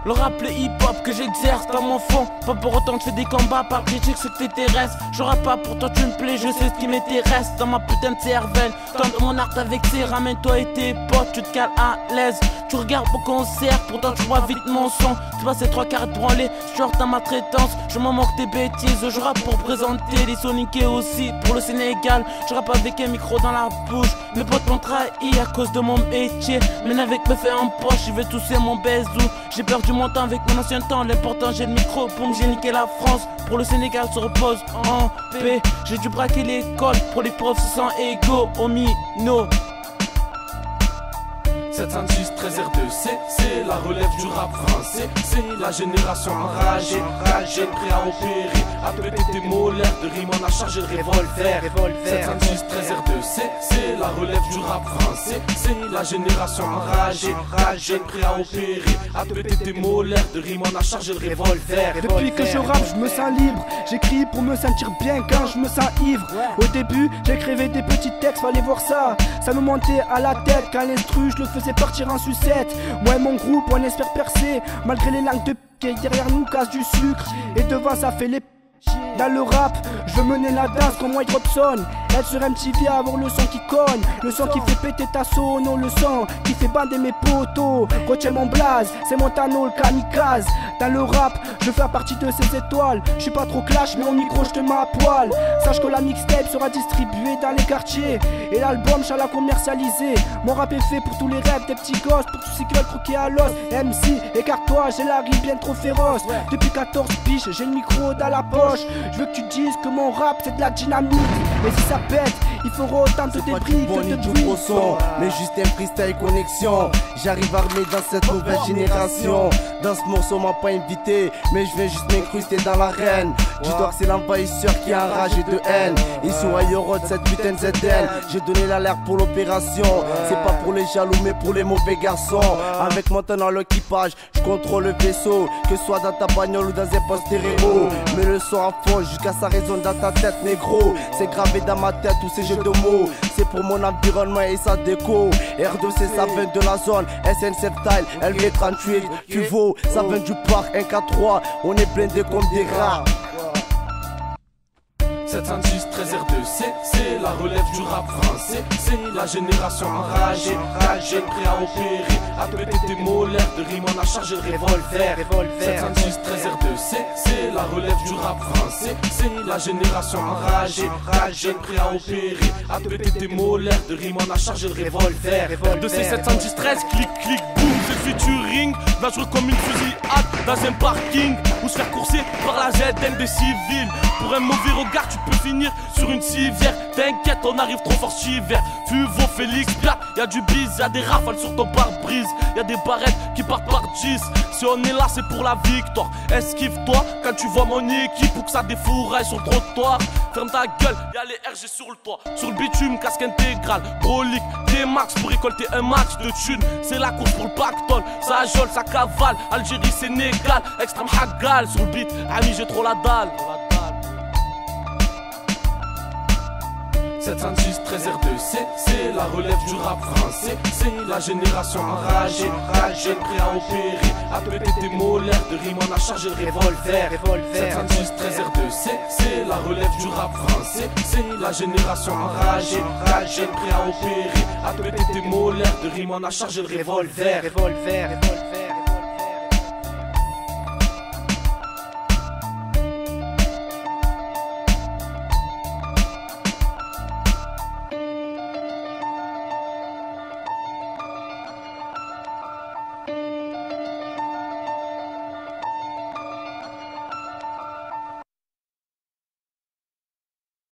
Le rap, le hip-hop que j'exerce dans mon fond. Pas pour autant que je fais des combats par critique, c'est que t'intéresse. Je rappe pas pour toi, tu me plais, je sais ce qui m'intéresse. Dans ma putain de cervelle, tente mon art avec ses ramène-toi et tes potes, tu te cales à l'aise. Tu regardes au concert, pourtant tu vois vite mon son. Tu passes ces 3/4 branlés, genre dans ma traitance. Je m'en moque des bêtises, je rappe pour présenter les soniqués aussi. Pour le Sénégal, je rappe avec un micro dans la bouche. Mes potes m'ont trahi à cause de mon métier. Mais avec me fait en poche, je vais tousser mon baisou. J'ai perdu mon temps avec mon ancien temps. L'important j'ai le micro, boum, j'ai niqué la France. Pour le Sénégal se repose en paix. J'ai dû braquer l'école, pour les profs se sent égaux. Omino 706 13 R2C, c'est la relève du rap français. C'est la génération enragée, prêt à opérer, à péter tes molaires. De rime on a chargé le revolver. 706 13 R2C, c'est la relève du rap français. C'est la génération enragée, prêt à opérer, à péter tes molaires. De rime on a chargé le revolver. Depuis que je rappe, je me sens libre. J'écris pour me sentir bien quand je me sens ivre. Au début, j'écrivais des petits textes, fallait voir ça. Ça me montait à la tête quand l'instru, je le faisais partir en sucette. Moi et mon groupe, on espère percer. Malgré les langues de p***, derrière nous casse du sucre. Et devant ça fait les p***. Dans le rap, je veux mener la danse comme White Robson. Elle sur MTV à avoir le son qui cogne. Le son qui fait péter ta sono. Le son qui fait bander mes potos. Retiens mon blaze, c'est Montano le kamikaze. Dans le rap, je fais partie de ces étoiles. Je suis pas trop clash mais au micro je te mets à poil. Sache que la mixtape sera distribuée dans les quartiers. Et l'album je la commercialiser. Mon rap est fait pour tous les rêves des petits gosses. Pour tous ceux qui veulent croquer à l'os. MC, écarte-toi, j'ai la rime bien trop féroce. Depuis 14 piges, j'ai le micro dans la poche. Je veux que tu dises que mon rap c'est de la dynamite. Mais si ça pète, il faudra autant de débris que de bruit. Mais juste un freestyle connexion. J'arrive armé dans cette nouvelle génération. Dans ce morceau on m'a pas invité, mais je viens juste m'incruster dans l'arène. Dis-toi que c'est l'envahisseur qui est enragé de haine. Ils sont ailleurs de cette putain de ZN. J'ai donné l'alerte pour l'opération. C'est pas pour les jaloux mais pour les mauvais garçons. Avec maintenant l'équipage, je contrôle le vaisseau. Que ce soit dans ta bagnole ou dans un poste stéréo. Mais le son à fond jusqu'à sa raison dans ta tête négro. C'est gravé dans ma tête tous ces jeux de mots. C'est pour mon environnement et sa déco. R2C ça vient de la zone. SNCF Style, LV38 tu vaux. Ça vient du parc 1K3. On est blindé comme des rats. 706 13 R2C, c'est la relève du rap français. C'est la génération enragée, prêt à opérer, à péter tes molaires. De rime on a chargé le revolver. 706 13 R2C, c'est la relève du rap français. C'est la génération enragée, prêt à opérer, à péter tes molaires. De rime on a chargé le revolver. R2C 710 13, clic clic boum, c'est le featuring. Dangereux comme une fusillade dans un parking. Ou se faire courser par la ZN des civils. Pour un mauvais regard tu peux finir sur une civière. T'inquiète on arrive trop fort cet hiver. Fuvo, Félix, Piat, y'a du bise, y'a des rafales sur ton pare-brise. Y'a des barrettes qui partent par 10. Si on est là c'est pour la victoire. Esquive-toi quand tu vois mon équipe ou que ça défouraille sur le trottoir. Ferme ta gueule, y'a les RG sur le toit. Sur le bitume, casque intégral, brolique, T-Max pour récolter un max de thunes. C'est la course pour le pactole, ça jole, ça cavale. Algérie, Sénégal, extrême Hagal. Sur le beat, ami j'ai trop la dalle. 706 13 R2C, c'est la relève du rap français. C'est la génération enragée, prêt à opérer, à péter tes molaires. De rime on a chargé le revolver. 706 13 R2C, c'est la relève du rap français. C'est la génération enragée, prêt à opérer, à péter tes molaires. De rime on a chargé le revolver.